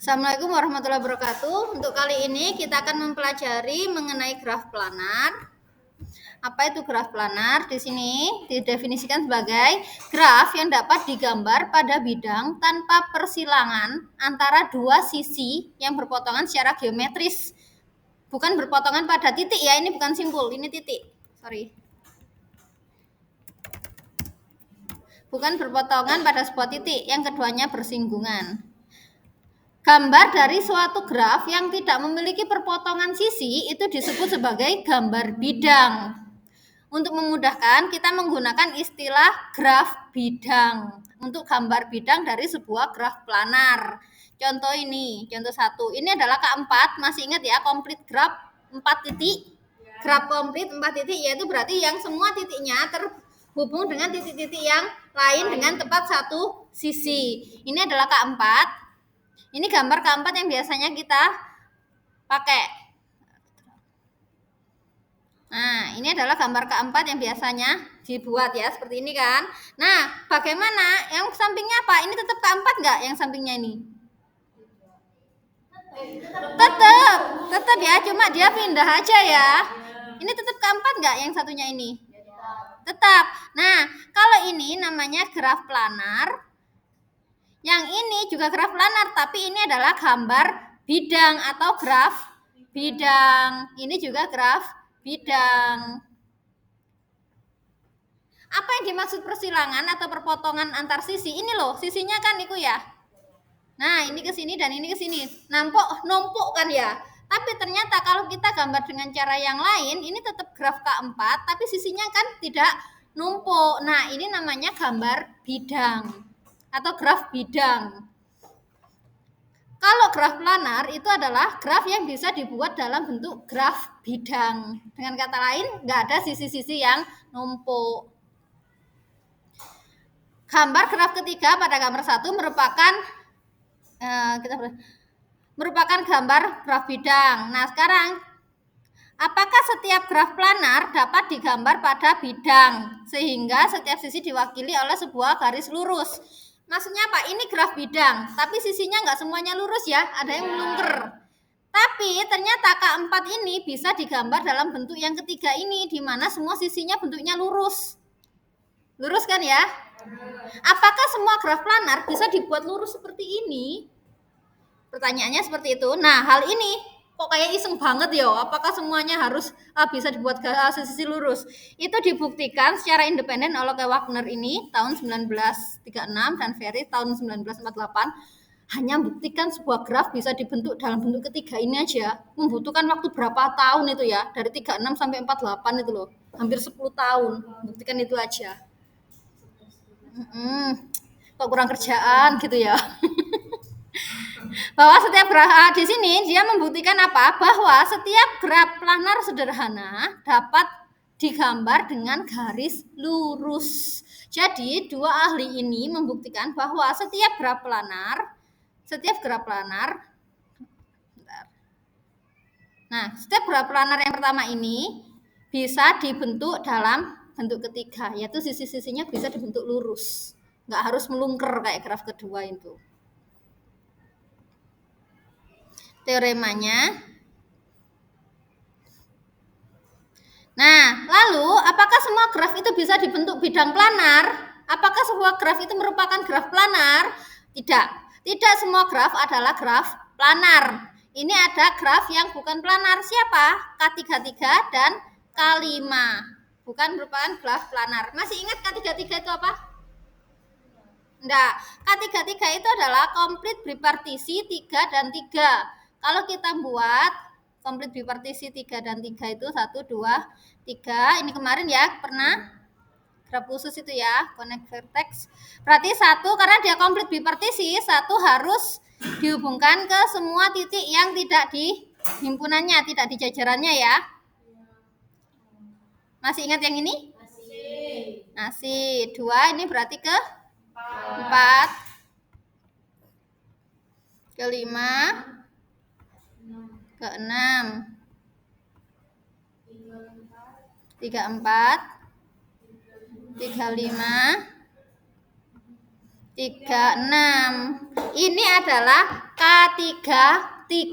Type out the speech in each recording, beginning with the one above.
Assalamualaikum warahmatullahi wabarakatuh. Untuk kali ini kita akan mempelajari mengenai graf planar. Apa itu graf planar? Di sini didefinisikan sebagai graf yang dapat digambar pada bidang tanpa persilangan antara dua sisi yang berpotongan secara geometris. Bukan berpotongan pada titik ya, ini bukan simpul, ini titik. Sorry. Bukan berpotongan pada sebuah titik, yang keduanya bersinggungan. Gambar dari suatu graf yang tidak memiliki perpotongan sisi itu disebut sebagai gambar bidang. Untuk memudahkan, kita menggunakan istilah graf bidang untuk gambar bidang dari sebuah graf planar. Contoh ini, contoh 1. Ini adalah K4, masih ingat ya, complete graph 4 titik. Graf komplit 4 titik yaitu berarti yang semua titiknya terhubung dengan titik-titik yang lain dengan tepat satu sisi. Ini adalah K4. Ini gambar K4 yang biasanya kita pakai. Nah, ini adalah gambar K4 yang biasanya dibuat ya, seperti ini kan. Nah, bagaimana? Yang sampingnya apa? Ini tetap K4 nggak yang sampingnya ini? Tetap ya, cuma dia pindah aja ya. Ini tetap K4 nggak yang satunya ini? Tetap. Nah, kalau ini namanya graf planar. Yang ini juga graf planar, tapi ini adalah gambar bidang atau graf bidang. Ini juga graf bidang. Apa yang dimaksud persilangan atau perpotongan antar sisi? Ini loh, sisinya kan itu ya. Nah, ini ke sini dan ini ke sini. Numpuk kan ya. Tapi ternyata kalau kita gambar dengan cara yang lain, ini tetap graf K4, tapi sisinya kan tidak numpuk. Nah, ini namanya gambar bidang atau graf bidang. Kalau graf planar itu adalah graf yang bisa dibuat dalam bentuk graf bidang. Dengan kata lain, nggak ada sisi-sisi yang numpuk. Gambar graf ketiga pada gambar 1 merupakan gambar graf bidang. Nah, sekarang apakah setiap graf planar dapat digambar pada bidang sehingga setiap sisi diwakili oleh sebuah garis lurus? Maksudnya apa? Ini graf bidang, tapi sisinya nggak semuanya lurus ya, ada yang melungker. Tapi ternyata K4 ini bisa digambar dalam bentuk yang ketiga ini, di mana semua sisinya bentuknya lurus. Lurus kan ya? Apakah semua graf planar bisa dibuat lurus seperti ini? Pertanyaannya seperti itu. Nah, hal ini kok kayak iseng banget ya? Apakah semuanya harus bisa dibuat sisi lurus? Itu dibuktikan secara independen oleh Wagner ini tahun 1936 dan Ferry tahun 1948. Hanya membuktikan sebuah graf bisa dibentuk dalam bentuk ketiga ini aja membutuhkan waktu berapa tahun itu ya, dari 36 sampai 48 itu loh, hampir 10 tahun membuktikan itu aja. Kok kurang kerjaan gitu ya. Bahwa setiap graf di sini dia membuktikan apa? Bahwa setiap graf planar sederhana dapat digambar dengan garis lurus. Jadi dua ahli ini membuktikan bahwa setiap graf planar Nah, setiap graf planar yang pertama ini bisa dibentuk dalam bentuk ketiga, yaitu sisi-sisinya bisa dibentuk lurus. Nggak harus melungker kayak graf kedua itu. Teoremanya. Nah, lalu apakah semua graf itu bisa dibentuk bidang planar? Apakah sebuah graf itu merupakan graf planar? Tidak. Tidak semua graf adalah graf planar. Ini ada graf yang bukan planar. Siapa? K33 dan K5. Bukan merupakan graf planar. Masih ingat K33 itu apa? Enggak. K33 itu adalah komplit bipartisi 3 dan 3. Kalau kita buat komplit bipartisi 3 dan 3 itu 1, 2, 3. Ini kemarin ya pernah graf khusus itu ya, connect vertex. Berarti 1 karena dia komplit bipartisi, 1 harus dihubungkan ke semua titik yang tidak di himpunannya, tidak di jajarannya ya. Masih ingat yang ini? Masih. 2 ini berarti ke 4, ke 5, ke 6, 34, 35, 36. Ini adalah K33.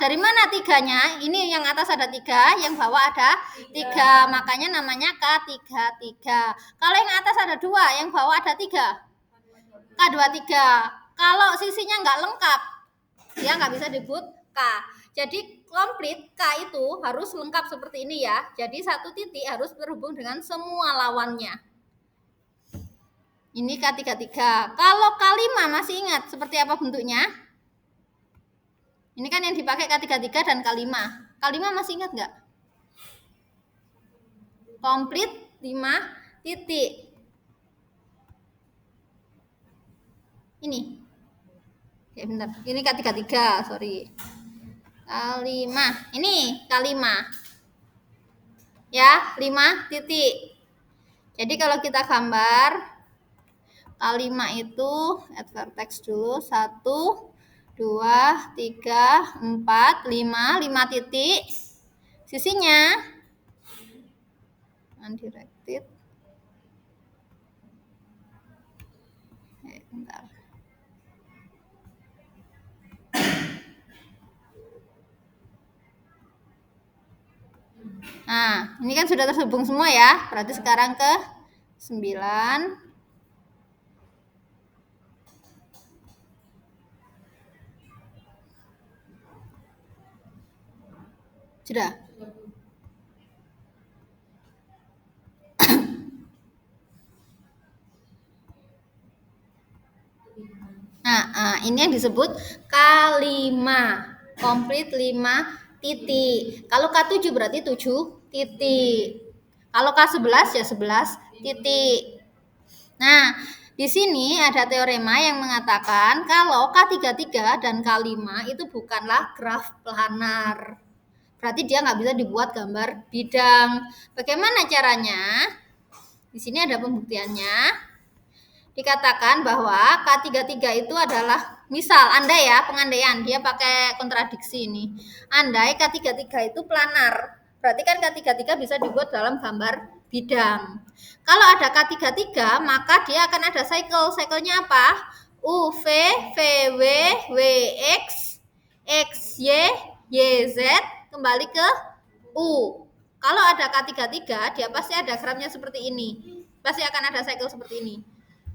Dari mana tiganya? Ini yang atas ada 3, yang bawah ada 3. Makanya namanya K33. Kalau yang atas ada 2, yang bawah ada 3. K23. Kalau sisinya nggak lengkap, dia nggak bisa disebut K. Jadi komplit K itu harus lengkap seperti ini ya. Jadi satu titik harus terhubung dengan semua lawannya. Ini K33. Kalau K5 masih ingat seperti apa bentuknya? Ini kan yang dipakai K33 dan K5. K5 masih ingat nggak? Komplit 5 titik. Ini. Ya bentar. Ini K33, sorry. K5. Ini K5. Ya, 5 titik. Jadi kalau kita gambar K5 itu add vertex dulu 1 2 3 4 5 titik. Sisinya undirected. Bentar. Nah, ini kan sudah terhubung semua ya. Berarti sekarang ke 9. Sudah. Nah, ini yang disebut K5. Komplit 5 titik. Kalau K7 berarti 7 titik. Kalau K11 ya 11 titik. Nah, di sini ada teorema yang mengatakan kalau K33 dan K5 itu bukanlah graf planar. Berarti dia nggak bisa dibuat gambar bidang. Bagaimana caranya? Di sini ada pembuktiannya. Dikatakan bahwa K33 itu adalah, misal andai ya, pengandaian, dia pakai kontradiksi ini. Andai K33 itu planar, berarti kan K33 bisa dibuat dalam gambar bidang. Kalau ada K33, maka dia akan ada cycle. Cycle-nya apa? UV, VW, WX, XY, YZ, kembali ke U. Kalau ada K33, dia pasti ada gramnya seperti ini. Pasti akan ada cycle seperti ini.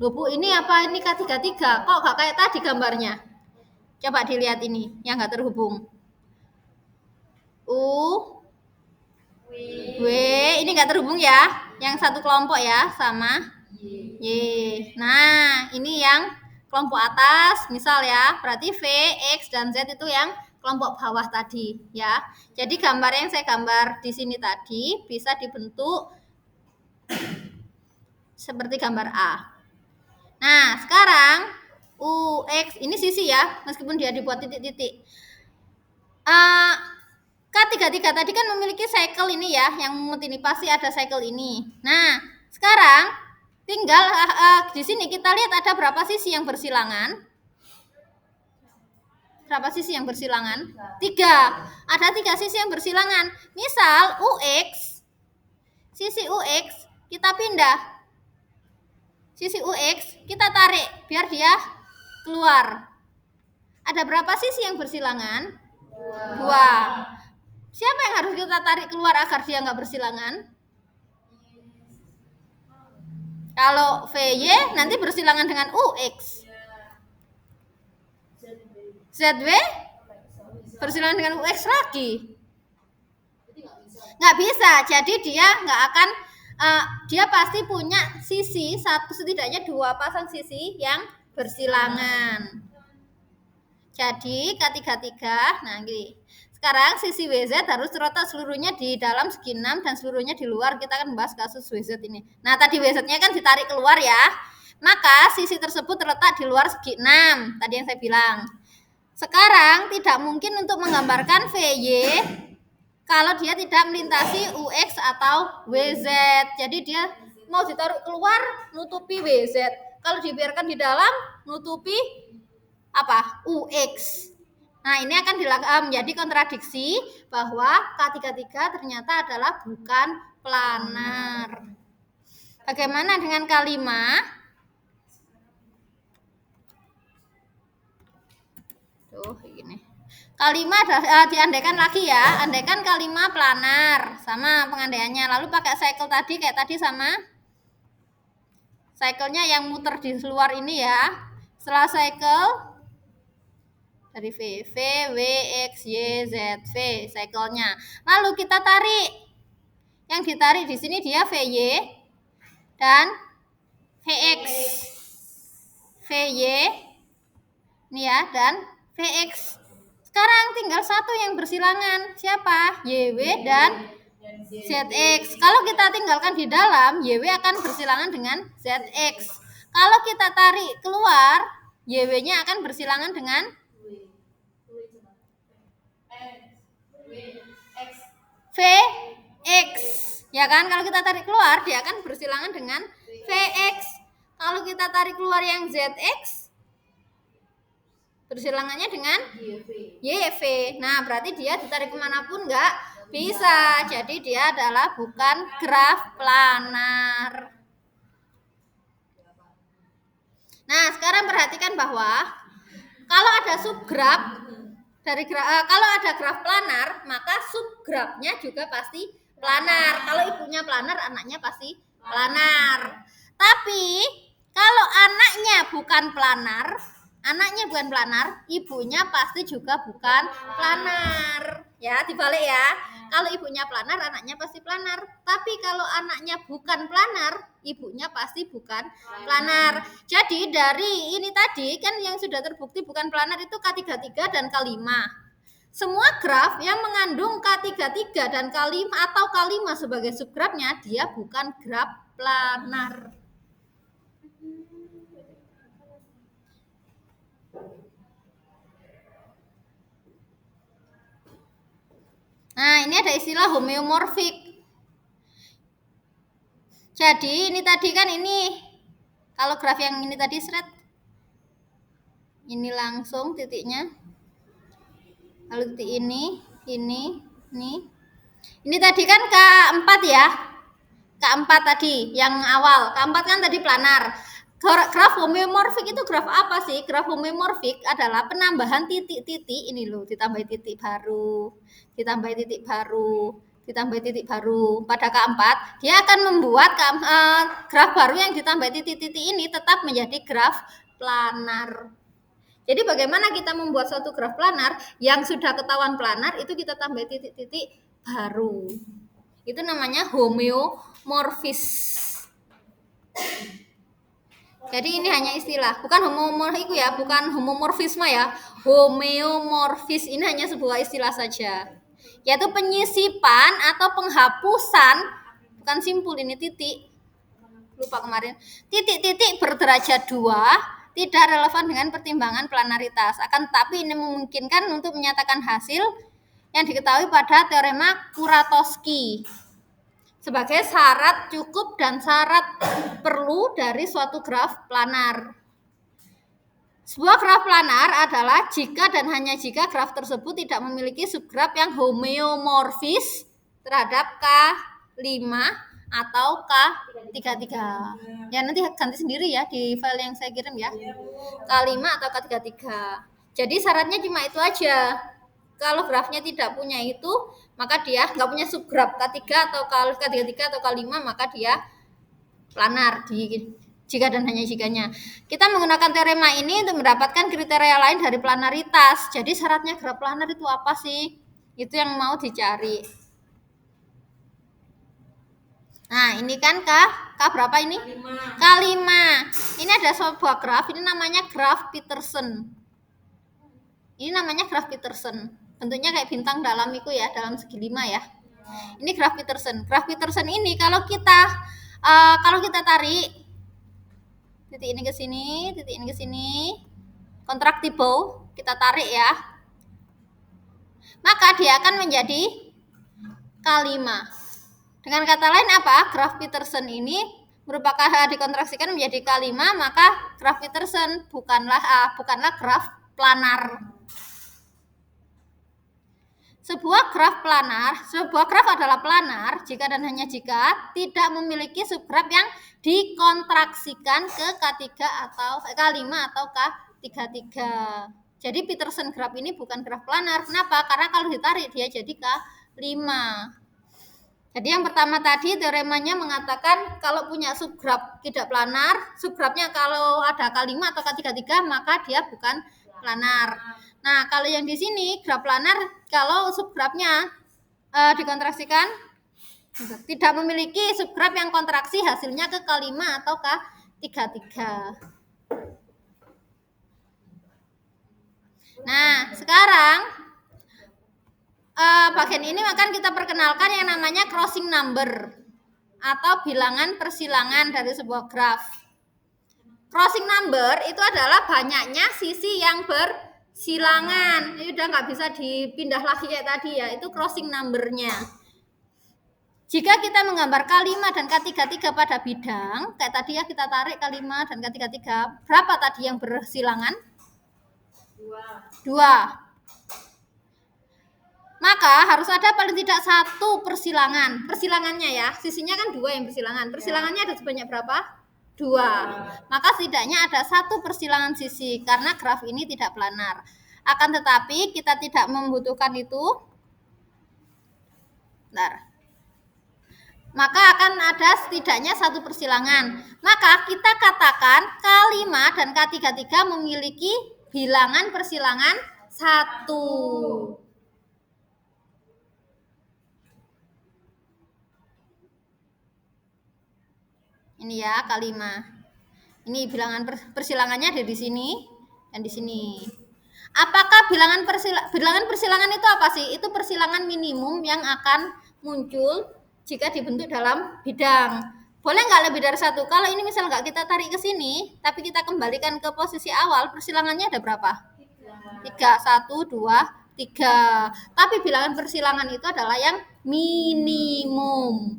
Loh Bu, ini apa ini K33? Kok gak kayak tadi gambarnya? Coba dilihat ini, yang gak terhubung. U, W, ini gak terhubung ya. Yang satu kelompok ya, sama Y. Nah, ini yang kelompok atas, misal ya. Berarti V, X, dan Z itu yang kelompok bawah tadi ya. Jadi gambar yang saya gambar di sini tadi bisa dibentuk seperti gambar A. Nah, sekarang UX ini sisi ya, meskipun dia dibuat titik-titik. K33 tadi kan memiliki cycle ini ya, yang ini pasti ada cycle ini. Nah, sekarang tinggal di sini kita lihat ada berapa sisi yang bersilangan. Berapa sisi yang bersilangan? 3. Ada 3 sisi yang bersilangan. Misal UX, sisi UX kita pindah. Sisi UX kita tarik biar dia keluar. Ada berapa sisi yang bersilangan? 2. Siapa yang harus kita tarik keluar agar dia nggak bersilangan? Kalau VY nanti bersilangan dengan UX. ZW bersilangan dengan UX lagi. Nggak bisa, jadi dia nggak akan, dia pasti punya sisi satu, setidaknya 2 pasang sisi yang bersilangan. Jadi K33, nah gini. Sekarang sisi WZ harus terletak seluruhnya di dalam segi 6 dan seluruhnya di luar. Kita akan bahas kasus WZ ini. Nah, tadi WZ-nya kan ditarik keluar ya. Maka sisi tersebut terletak di luar segi 6. Tadi yang saya bilang. Sekarang tidak mungkin untuk menggambarkan VY kalau dia tidak melintasi UX atau WZ. Jadi dia mau ditaruh keluar nutupi WZ. Kalau dibiarkan di dalam nutupi apa? UX. Nah, ini akan menjadi kontradiksi bahwa K33 ternyata adalah bukan planar. Bagaimana dengan K5? Tuh, gini. K5 diandaikan lagi ya. Andaikan K5 planar sama pengandaiannya. Lalu pakai cycle tadi kayak tadi sama cycle-nya yang muter di luar ini ya. Setelah cycle dari V, W, X, Y, Z, V cycle-nya. Lalu kita tarik. Yang ditarik di sini dia VY dan VX. VY ini ya dan VX. Sekarang tinggal satu yang bersilangan. Siapa? YW dan ZX. Kalau kita tinggalkan di dalam, YW akan bersilangan dengan ZX. Kalau kita tarik keluar, YW-nya akan bersilangan dengan VX. Ya kan? Kalau kita tarik keluar, dia akan bersilangan dengan VX. Kalau kita tarik keluar yang ZX, bersilangannya dengan YV. Nah, berarti dia ditarik kemanapun nggak bisa. Jadi dia adalah bukan graf planar. Nah, sekarang perhatikan bahwa kalau ada subgraf dari kalau ada graf planar, maka subgrafnya juga pasti planar. Kalau ibunya planar, anaknya pasti planar. Tapi kalau anaknya bukan planar, ibunya pasti juga bukan planar. Ya, dibalik ya. Kalau ibunya planar, anaknya pasti planar. Tapi kalau anaknya bukan planar, ibunya pasti bukan planar. Jadi dari ini tadi kan yang sudah terbukti bukan planar itu K33 dan K5. Semua graf yang mengandung K33 dan K5 atau K5 sebagai subgrafnya, dia bukan graf planar. Nah, ini ada istilah homeomorfik. Jadi ini tadi kan ini kalau graf yang ini tadi seret ini langsung titiknya. Lalu titik ini. Ini tadi kan K4 ya. K4 tadi yang awal. K4 kan tadi planar. Graf homeomorfik itu graf apa sih? Graf homeomorfik adalah penambahan titik-titik ini loh, ditambahi titik baru, ditambahi titik baru, ditambahi titik baru. Pada K4, dia akan membuat graf baru yang ditambah titik-titik ini tetap menjadi graf planar. Jadi bagaimana kita membuat suatu graf planar yang sudah ketahuan planar itu kita tambah titik-titik baru. Itu namanya homeomorfis. Jadi ini hanya istilah, bukan homomorfis ya, bukan homomorfisme ya. Homeomorfis ini hanya sebuah istilah saja, yaitu penyisipan atau penghapusan, bukan simpul ini titik. Lupa kemarin. Titik-titik berderajat 2 tidak relevan dengan pertimbangan planaritas. Akan tetapi ini memungkinkan untuk menyatakan hasil yang diketahui pada teorema Kuratowski sebagai syarat cukup dan syarat perlu dari suatu graf planar. Sebuah graf planar adalah jika dan hanya jika graf tersebut tidak memiliki subgraf yang homeomorfis terhadap K5 atau K33. Ya nanti ganti sendiri ya di file yang saya kirim ya. K5 atau K33. Jadi syaratnya cuma itu aja. Kalau grafnya tidak punya itu, maka dia nggak punya subgraf K3 atau K33 atau K5, maka dia planar jika dan hanya jikanya. Kita menggunakan teorema ini untuk mendapatkan kriteria lain dari planaritas. Jadi syaratnya graf planar itu apa sih? Itu yang mau dicari. Nah, ini kan K berapa ini? K5. Ini ada sebuah graf, ini namanya graf Petersen. Ini namanya graf Petersen. Bentuknya kayak bintang dalam itu ya, dalam segi 5 ya. Ini graf Petersen. Graf Petersen ini kalau kita tarik titik ini ke sini, titik ini ke sini, contractible, kita tarik ya. Maka dia akan menjadi K5. Dengan kata lain apa? Graf Petersen ini merupakan dikontraksikan menjadi K5, maka graf Petersen bukanlah graf planar. Sebuah graf adalah planar jika dan hanya jika tidak memiliki subgraf yang dikontraksikan ke K3 atau K5 atau K33. Jadi Peterson graph ini bukan graf planar. Kenapa? Karena kalau ditarik dia jadi K5. Jadi yang pertama tadi teoremanya mengatakan kalau punya subgraf tidak planar, subgrafnya kalau ada K5 atau K33 maka dia bukan planar. Nah, kalau yang di sini graf planar kalau subgrafnya dikontraksikan tidak memiliki subgraf yang kontraksi hasilnya ke K5 atau K33. Nah, sekarang bagian ini akan kita perkenalkan yang namanya crossing number atau bilangan persilangan dari sebuah graf. Crossing number itu adalah banyaknya sisi yang bersilangan. Ini udah nggak bisa dipindah lagi kayak tadi ya, itu crossing numbernya. Jika kita menggambar K5 dan K33 pada bidang, kayak tadi ya kita tarik K5 dan K33, berapa tadi yang bersilangan? 2. Maka harus ada paling tidak satu persilangan. Persilangannya ya, sisinya kan 2 yang bersilangan. Persilangannya ada sebanyak berapa? 2. Maka setidaknya ada satu persilangan sisi karena graf ini tidak planar. Akan tetapi kita tidak membutuhkan itu. Bentar. Maka akan ada setidaknya satu persilangan. Maka kita katakan K5 dan K33 memiliki bilangan persilangan 1. Ini ya K5. Ini bilangan persilangannya ada di sini dan di sini. Apakah bilangan persilangan itu apa sih? Itu persilangan minimum yang akan muncul jika dibentuk dalam bidang. Boleh nggak lebih dari satu? Kalau ini misal nggak kita tarik ke sini, tapi kita kembalikan ke posisi awal, persilangannya ada berapa? 3. 1, 2, 3. Tapi bilangan persilangan itu adalah yang minimum.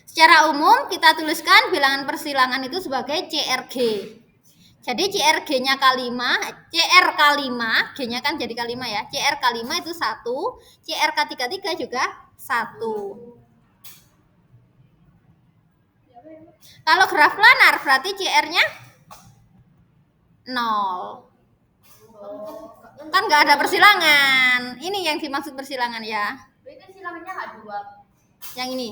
Secara umum kita tuliskan bilangan persilangan itu sebagai CRG. Jadi CRG-nya K5, CR K5, G-nya kan jadi K5 ya. CR K5 itu 1, CR K33 juga 1. Kalau graf planar berarti CR-nya 0. Kan nggak ada persilangan. Ini yang dimaksud persilangan ya. Berarti silangannya nggak 2. Yang ini.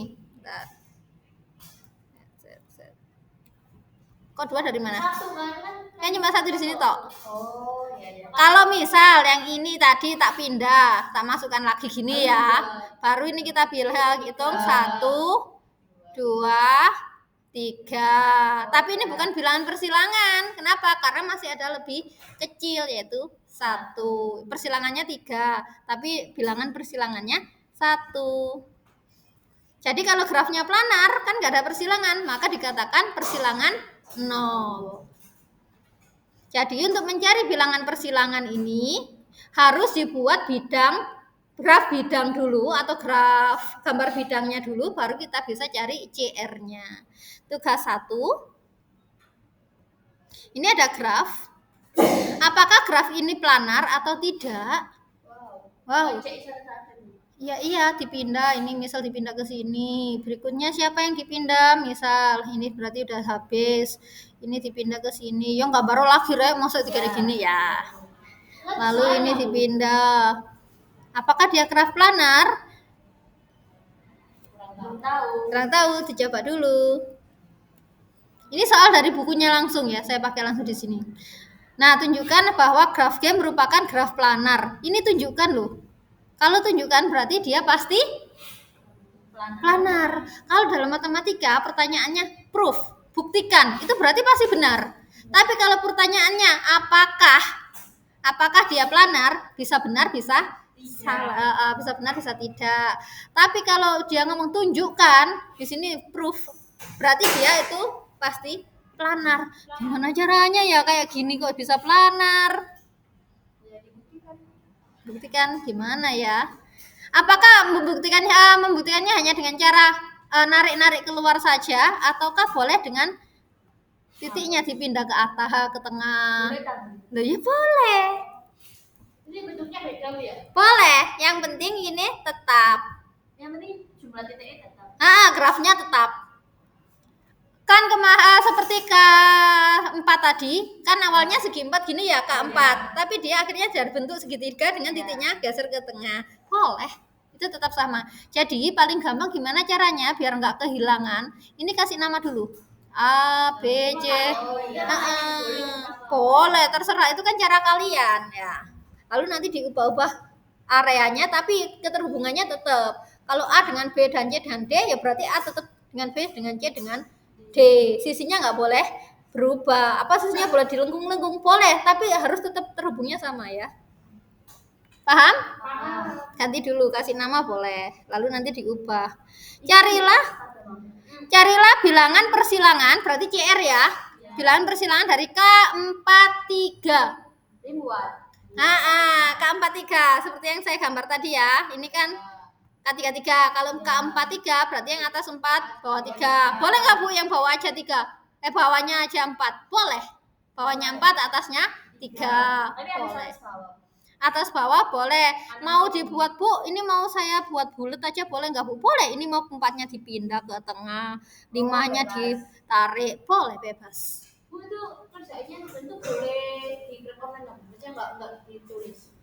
Kok 2 dari mana? 1 kan cuma 1 di sini toh. Oh, iya. Kalau misal yang ini tadi tak pindah, tak masukkan lagi gini ya. Baru ini kita hitung 1, 2, 3. Tapi ini bukan bilangan persilangan. Kenapa? Karena masih ada lebih kecil yaitu 1. Persilangannya 3, tapi bilangan persilangannya 1. Jadi kalau grafnya planar kan nggak ada persilangan, maka dikatakan persilangan 0. Jadi untuk mencari bilangan persilangan ini harus dibuat graf bidang dulu atau graf gambar bidangnya dulu, baru kita bisa cari CR-nya. Tugas 1. Ini ada graf. Apakah graf ini planar atau tidak? Wow. Iya, dipindah. Ini misal dipindah ke sini. Berikutnya siapa yang dipindah? Misal ini berarti udah habis. Ini dipindah ke sini. Yang nggak baru lagi rek, masuk kayak gini ya. Lalu ini dipindah. Apakah dia graf planar? Kurang tahu, dicoba dulu. Ini soal dari bukunya langsung ya, saya pakai langsung di sini. Nah, tunjukkan bahwa graf G merupakan graf planar. Ini tunjukkan loh. Kalau tunjukkan berarti dia pasti planar. Kalau dalam matematika pertanyaannya proof, buktikan, itu berarti pasti benar. Tapi kalau pertanyaannya apakah dia planar, bisa benar, bisa salah, bisa benar, bisa tidak. Tapi kalau dia ngomong tunjukkan, di sini proof, berarti dia itu pasti planar. Gimana caranya ya kayak gini kok bisa planar? Buktikan gimana ya? Apakah membuktikannya hanya dengan cara narik-narik keluar saja, ataukah boleh dengan titiknya dipindah ke atas, ke tengah? Loh ya boleh. Ini bentuknya beda ya? Boleh. Yang penting ini tetap. Yang penting jumlah titiknya tetap. Grafnya tetap. Kan seperti K4 tadi, kan awalnya segi 4 gini ya, K4. Tapi dia akhirnya dari bentuk segitiga dengan titiknya geser ke tengah. Boleh, itu tetap sama. Jadi paling gampang gimana caranya biar nggak kehilangan. Ini kasih nama dulu. A, B, C. Boleh, terserah. Itu kan cara kalian ya. Lalu nanti diubah-ubah areanya, tapi keterhubungannya tetap. Kalau A dengan B dan C dan D, ya berarti A tetap dengan B, dengan C, dengan D. Sisinya nggak boleh berubah. Apa sisinya boleh dilengkung-lengkung? Boleh, tapi harus tetap terhubungnya sama ya. Paham? Ganti dulu, kasih nama boleh. Lalu nanti diubah. Carilah bilangan persilangan, berarti CR ya. Bilangan persilangan dari K43. K43 seperti yang saya gambar tadi ya. Ini kan K33. Kalau K43 berarti yang atas 4, bawah 3. Boleh nggak Bu yang bawah aja 3? Bawahnya aja 4. Boleh. Bawahnya 4, atasnya 3. Boleh. Atas bawah boleh. Mau dibuat Bu, ini mau saya buat bulat aja boleh nggak Bu? Boleh. Ini mau 4-nya dipindah ke tengah, 5-nya ditarik. Boleh, bebas. Bu, itu kerjanya bentuk boleh direkomend nggak ditulis?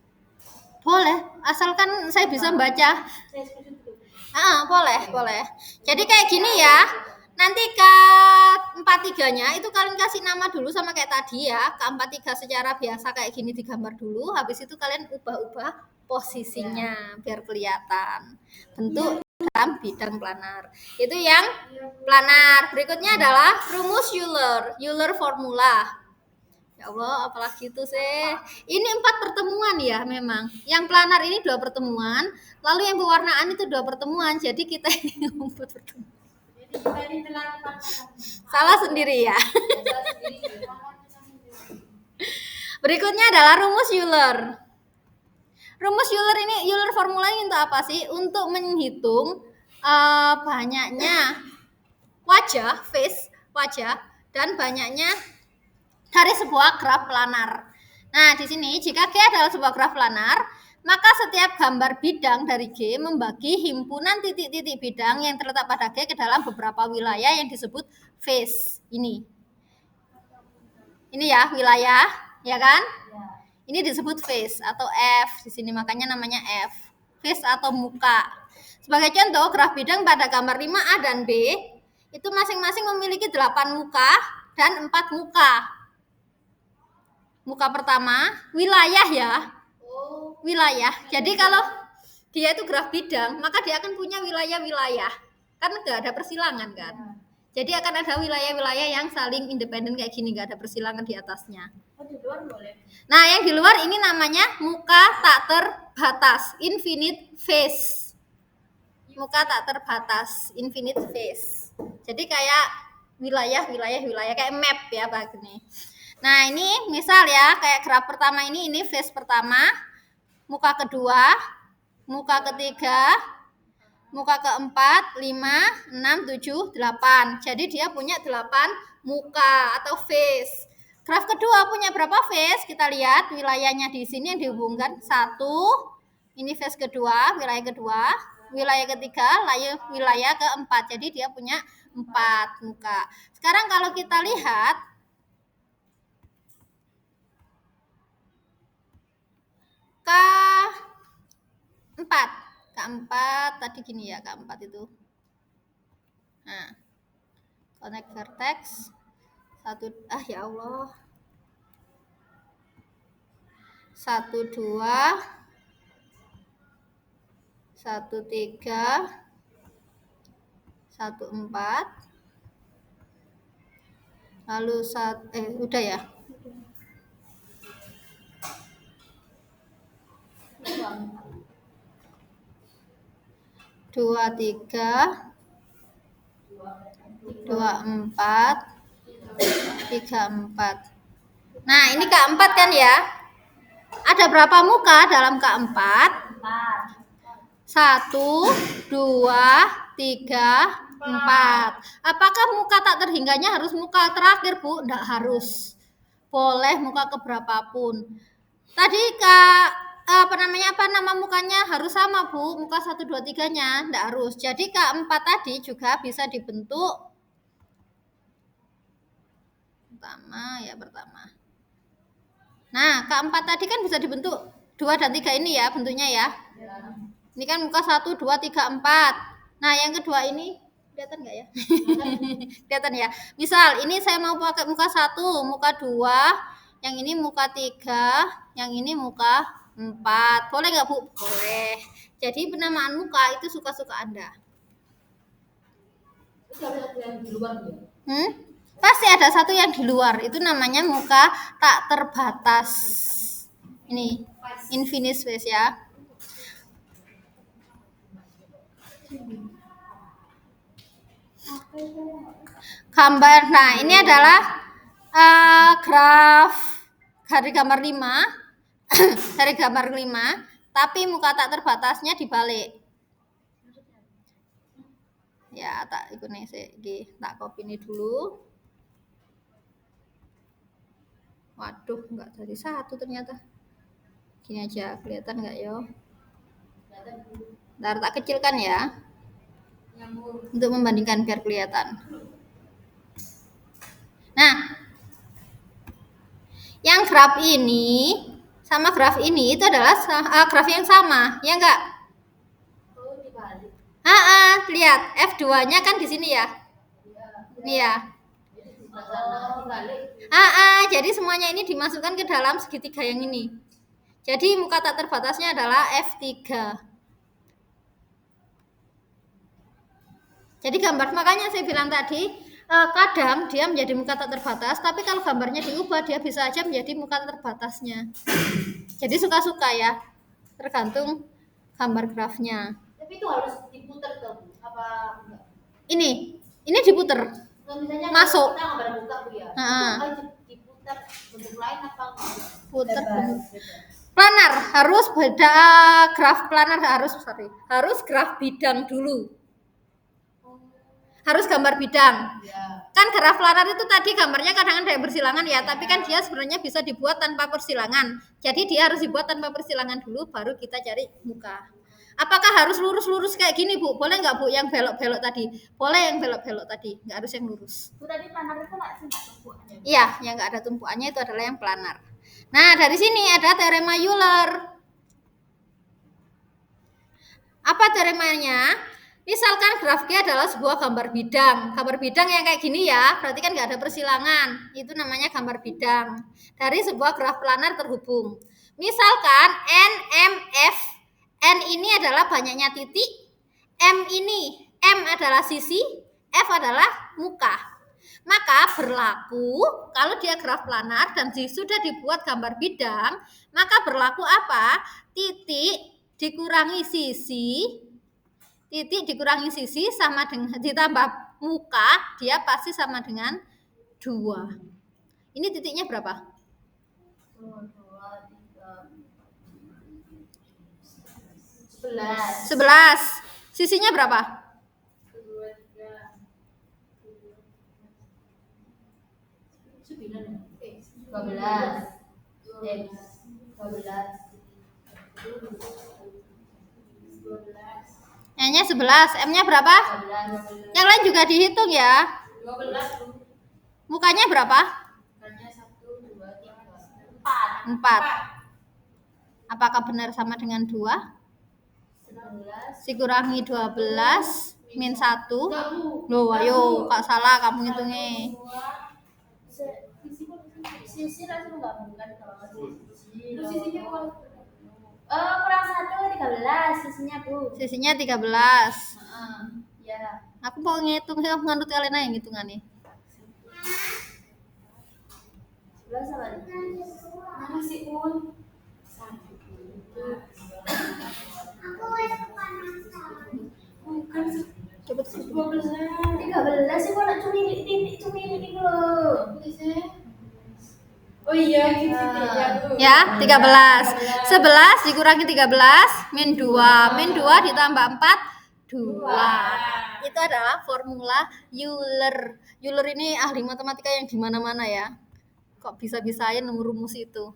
Boleh, asalkan saya bisa baca. Boleh. Jadi kayak gini ya. Nanti K43-nya itu kalian kasih nama dulu sama kayak tadi ya. K43 secara biasa kayak gini digambar dulu. Habis itu kalian ubah-ubah posisinya biar kelihatan bentuk dalam bidang planar. Itu yang planar. Berikutnya adalah rumus Euler formula. Ya Allah, apalagi itu sih. Ini 4 pertemuan ya memang. Yang planar ini 2 pertemuan, lalu yang pewarnaan itu 2 pertemuan. Jadi kita ini 4 pertemuan. Salah sendiri ya. Berikutnya adalah rumus Euler. Rumus Euler ini, Euler formula ini untuk apa sih? Untuk menghitung banyaknya wajah dan banyaknya dari sebuah graf planar. Nah, di sini jika G adalah sebuah graf planar, maka setiap gambar bidang dari G membagi himpunan titik-titik bidang yang terletak pada G ke dalam beberapa wilayah yang disebut face. Ini ya wilayah, ya kan? Ini disebut face atau F. Di sini makanya namanya F. Face atau muka. Sebagai contoh, graf bidang pada gambar 5A dan B itu masing-masing memiliki 8 muka dan 4 muka. Muka pertama, wilayah ya. Wilayah. Jadi kalau dia itu graf bidang, maka dia akan punya wilayah-wilayah. Kan nggak ada persilangan kan. Jadi akan ada wilayah-wilayah yang saling independen kayak gini, nggak ada persilangan di atasnya. Di luar boleh. Nah, yang di luar ini namanya muka tak terbatas, infinite face. Muka tak terbatas, infinite face. Jadi kayak wilayah kayak map ya begini. Nah, ini misal ya, kayak graf pertama ini face pertama, muka kedua, muka ketiga, muka keempat, 5, 6, 7, 8. Jadi dia punya 8 muka atau face. Graf kedua punya berapa face? Kita lihat wilayahnya di sini yang dihubungkan 1. Ini face kedua, wilayah kedua, wilayah ketiga, wilayah keempat. Jadi dia punya 4 muka. Sekarang kalau kita lihat K4 tadi gini ya, K4 itu. Nah, connect vertex 1, ya Allah. 1, 2, 1, 3, 1, 4. Lalu udah ya. 2, 3, 2, 4, 3, 4. Nah, ini K4 kan ya. Ada berapa muka dalam K4? 1, 2, 3, 4. Apakah muka tak terhingganya harus muka terakhir, Bu? Enggak harus. Boleh muka keberapapun. Tadi apa nama mukanya harus sama, Bu. Muka 1, 2, 3-nya enggak harus. Jadi K4 tadi juga bisa dibentuk pertama. Nah, keempat tadi kan bisa dibentuk 2 dan 3 ini ya bentuknya ya. Ini kan muka 1, 2, 3, 4. Nah, yang kedua ini kelihatan nggak ya? Kelihatan ya. Misal ini saya mau pakai muka 1, muka 2, yang ini muka 3, yang ini muka 4. Boleh nggak, Bu? Boleh. Jadi penamaan muka itu suka-suka Anda. Yang di luar ya. Pasti ada satu yang di luar. Itu namanya muka tak terbatas. Ini infinite space ya. Gambar. Nah, ini adalah graf dari gambar 5. Dari gambar 5, tapi muka tak terbatasnya dibalik. Ya, tak ikut nih tak copy ini dulu. Waduh, enggak jadi satu ternyata. Gini aja, kelihatan enggak yo? Ntar tak kecilkan ya. Untuk membandingkan biar kelihatan. Nah, yang graf ini sama graf ini itu adalah graf yang sama, ya enggak? Oh, dibalik. Lihat F2-nya kan di sini ya. Ini ya. Jadi semuanya ini dimasukkan ke dalam segitiga yang ini. Jadi muka tak terbatasnya adalah F3. Jadi gambar, makanya saya bilang tadi, kadang dia menjadi muka tak terbatas, tapi kalau gambarnya diubah dia bisa aja menjadi muka terbatasnya. Jadi suka-suka ya, tergantung gambar grafnya. Tapi itu harus diputar tuh, apa enggak? Ini diputer. Misalnya masuk. Kita gambar muka Bu ya. Itu diputar bentuk lain apa enggak? Putar bentuk planar, harus beda graf planar harus graf bidang dulu. Harus gambar bidang. Ya. Kan graf planar itu tadi gambarnya kadang ada yang bersilangan ya, tapi kan dia sebenarnya bisa dibuat tanpa persilangan. Jadi dia harus dibuat tanpa persilangan dulu, baru kita cari muka. Apakah harus lurus-lurus kayak gini, Bu? Boleh nggak, Bu, yang belok-belok tadi? Boleh yang belok-belok tadi, nggak harus yang lurus. Bu, tadi planar itu nggak ada tumpuannya? Iya, yang nggak ada tumpuannya itu adalah yang planar. Nah, dari sini ada teorema Euler. Apa teoremanya? Misalkan graf G adalah sebuah gambar bidang. Gambar bidang yang kayak gini ya, berarti kan nggak ada persilangan. Itu namanya gambar bidang. Dari sebuah graf planar terhubung. Misalkan N, M, F. N ini adalah banyaknya titik. M adalah sisi. F adalah muka. Maka berlaku kalau dia graf planar dan sudah dibuat gambar bidang, maka berlaku apa? Titik dikurangi sisi sama dengan ditambah muka, dia pasti sama dengan 2. Ini titiknya berapa? 11. Sisinya berapa? 12. N-nya 11, M-nya berapa? 12. Yang lain juga dihitung ya. 12. Mukanya berapa? Mukanya 1, 2, 3, 4. Apakah benar sama dengan 2? 11. Dikurangi 12 min 1. Loh, ayo, Kak salah kamu ngitungnya. Sisi langsung menggabungkan kalau sisinya kurang 1, 13 sisinya, Bu. Sisinya 13. Ya. Aku mau ngitung, nganut kalian aja ngitungan nih. 11 sama mana sih, Un? Bukan Cepet 13 sih, kok nak cumi ini loh. Oh iya, gitu ya, 13. 11 dikurangi 13 min 2. Min 2 ditambah 4, 2. Itu adalah formula Euler. Euler ini ahli matematika yang di mana-mana ya. Kok bisa-bisain rumus itu.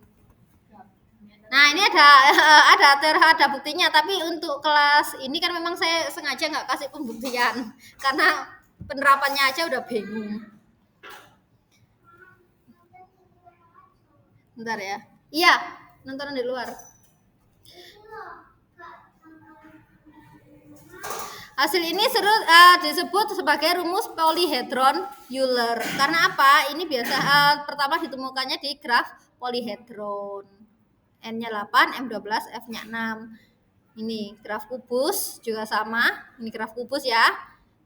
Nah, ini ada buktinya, tapi untuk kelas ini kan memang saya sengaja nggak kasih pembuktian karena penerapannya aja udah bingung. Bentar ya. Iya, nonton di luar. Hasil ini disebut sebagai rumus polyhedron Euler. Karena apa? Ini biasa pertama ditemukannya di graf polyhedron. N-nya 8, M12, F-nya 6. Ini graf kubus juga sama. Ini graf kubus ya.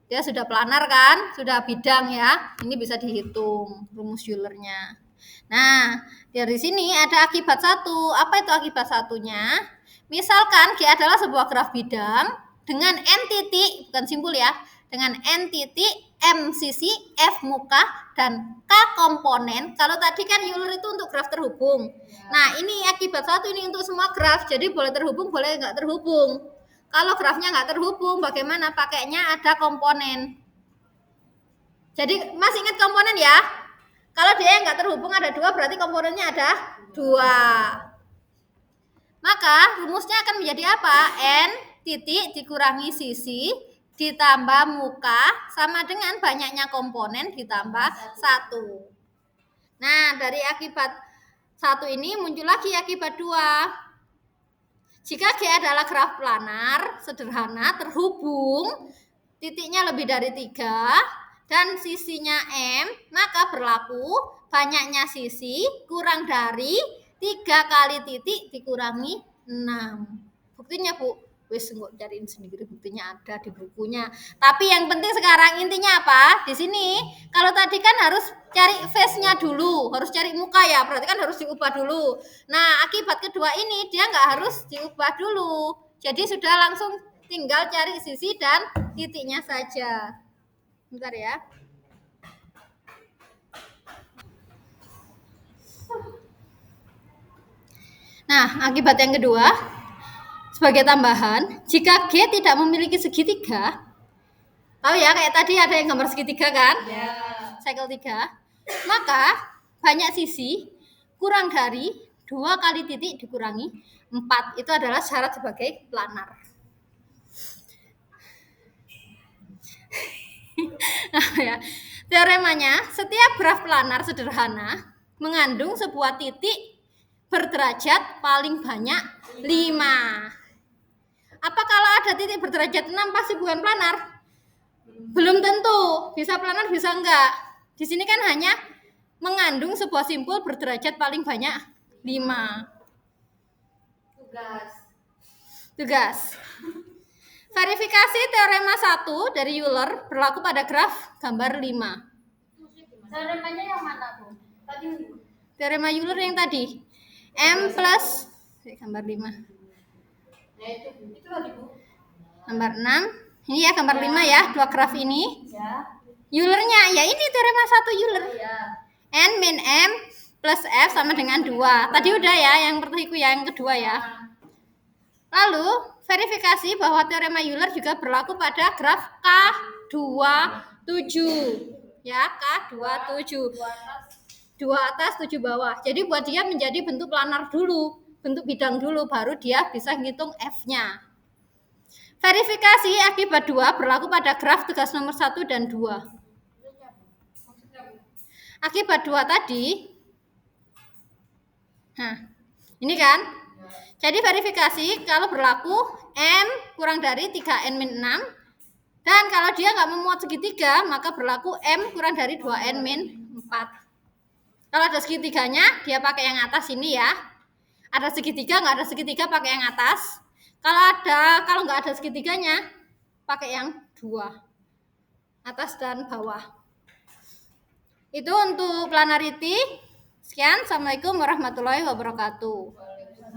Dia sudah planar kan? Sudah bidang ya. Ini bisa dihitung rumus Euler-nya. Nah, dari sini ada akibat satu. Apa itu akibat satunya? Misalkan G adalah sebuah graf bidang dengan N titik, bukan simpul ya, dengan N titik, M sisi, F muka, dan K komponen. Kalau tadi kan Euler itu untuk graf terhubung. Nah, ini akibat satu ini untuk semua graf. Jadi boleh terhubung, boleh nggak terhubung. Kalau grafnya nggak terhubung, bagaimana? Pakainya ada komponen. Jadi masih ingat komponen ya? Kalau dia yang nggak terhubung ada 2, berarti komponennya ada 2. Maka rumusnya akan menjadi apa? N titik dikurangi sisi ditambah muka sama dengan banyaknya komponen ditambah 1. Nah, dari akibat 1 ini muncul lagi akibat 2. Jika G adalah graf planar sederhana terhubung, titiknya lebih dari 3 dan sisinya M, maka berlaku banyaknya sisi kurang dari 3 kali titik dikurangi 6. Buktinya Bu, wis nggak cariin sendiri, buktinya ada di bukunya. Tapi yang penting sekarang intinya apa? Di sini kalau tadi kan harus cari face-nya dulu, harus cari muka ya, berarti kan harus diubah dulu. Nah, akibat kedua ini dia nggak harus diubah dulu. Jadi sudah langsung tinggal cari sisi dan titiknya saja. Bentar ya. Nah, akibat yang kedua, sebagai tambahan, jika G tidak memiliki segitiga, tahu ya kayak tadi ada yang gambar segitiga kan? Cycle 3. Maka banyak sisi kurang dari 2 kali titik dikurangi 4. Itu adalah syarat sebagai planar. Nah, ya. Teoremanya, setiap graf planar sederhana mengandung sebuah titik berderajat paling banyak 5. Apa kalau ada titik berderajat 6 pasti bukan planar? Belum tentu, bisa planar bisa enggak. Di sini kan hanya mengandung sebuah simpul berderajat paling banyak 5. Tugas. Verifikasi teorema 1 dari Euler berlaku pada graf gambar 5. Teoremanya yang mana, Bu? Tadi Teorema Euler yang tadi. M plus gambar 5. Nah, itu tadi, Bu. Gambar 6. Ini ya gambar 5 ya, dua graf ini. Ya. Eulernya ya ini teorema 1 Euler. Ya. N min M plus F sama dengan 2. Tadi udah ya, yang pertama ya, yang kedua ya. Lalu, verifikasi bahwa teorema Euler juga berlaku pada graf K27. Ya, K27. 2 atas, 7 bawah. Jadi buat dia menjadi bentuk planar dulu, bentuk bidang dulu, baru dia bisa ngitung F-nya. Verifikasi akibat 2 berlaku pada graf tugas nomor 1 dan 2. Akibat 2 tadi, nah, ini kan, jadi verifikasi kalau berlaku M kurang dari 3N min 6, dan kalau dia nggak memuat segitiga, maka berlaku M kurang dari 2N min 4. Kalau ada segitiganya, dia pakai yang atas ini ya. Ada segitiga, nggak ada segitiga, pakai yang atas. Kalau nggak ada segitiganya, pakai yang 2. Atas dan bawah. Itu untuk planarity. Sekian, Assalamualaikum warahmatullahi wabarakatuh.